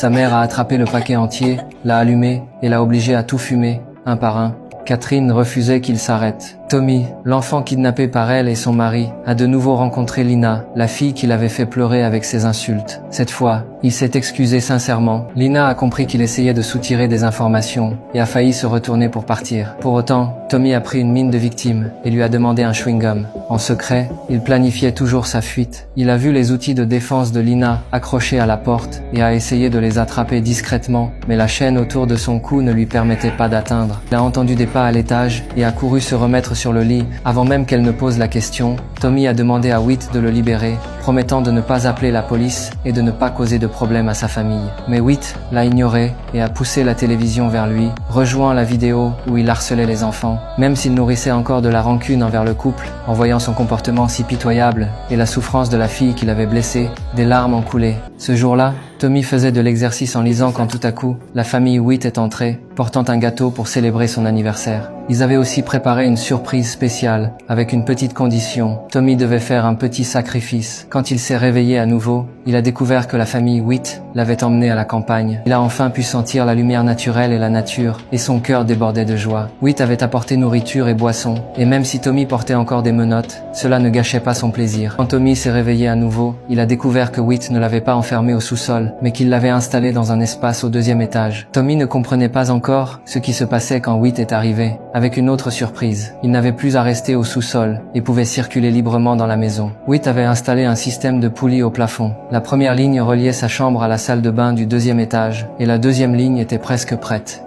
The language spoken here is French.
Sa mère a attrapé le paquet entier, l'a allumé et l'a obligé à tout fumer, un par un. Catherine refusait qu'il s'arrête. Tommy, l'enfant kidnappé par elle et son mari, a de nouveau rencontré Lina, la fille qui l'avait fait pleurer avec ses insultes. Cette fois, il s'est excusé sincèrement. Lina a compris qu'il essayait de soutirer des informations et a failli se retourner pour partir. Pour autant, Tommy a pris une mine de victime et lui a demandé un chewing-gum. En secret, il planifiait toujours sa fuite. Il a vu les outils de défense de Lina accrochés à la porte et a essayé de les attraper discrètement, mais la chaîne autour de son cou ne lui permettait pas d'atteindre. Il a entendu des pas à l'étage et a couru se remettre sur le lit. Avant même qu'elle ne pose la question, Tommy a demandé à Whit de le libérer, promettant de ne pas appeler la police et de ne pas causer de problème à sa famille. Mais Whit l'a ignoré et a poussé la télévision vers lui, rejoint la vidéo où il harcelait les enfants. Même s'il nourrissait encore de la rancune envers le couple, en voyant son comportement si pitoyable et la souffrance de la fille qu'il avait blessée, des larmes ont coulé. Ce jour-là, Tommy faisait de l'exercice en lisant quand tout à coup, la famille Whit est entrée, portant un gâteau pour célébrer son anniversaire. Ils avaient aussi préparé une surprise spéciale, avec une petite condition. Tommy devait faire un petit sacrifice. Quand il s'est réveillé à nouveau, il a découvert que la famille Whit l'avait emmené à la campagne. Il a enfin pu sentir la lumière naturelle et la nature, et son cœur débordait de joie. Whit avait apporté nourriture et boissons, et même si Tommy portait encore des menottes, cela ne gâchait pas son plaisir. Quand Tommy s'est réveillé à nouveau, il a découvert que Whit ne l'avait pas enfermé au sous-sol, mais qu'il l'avait installé dans un espace au 2e étage. Tommy ne comprenait pas encore ce qui se passait quand Whit est arrivé. Avec une autre surprise, il n'avait plus à rester au sous-sol et pouvait circuler librement dans la maison. Whit avait installé un système de poulies au plafond. La première ligne reliait sa chambre à la salle de bain du 2e étage et la 2e ligne était presque prête.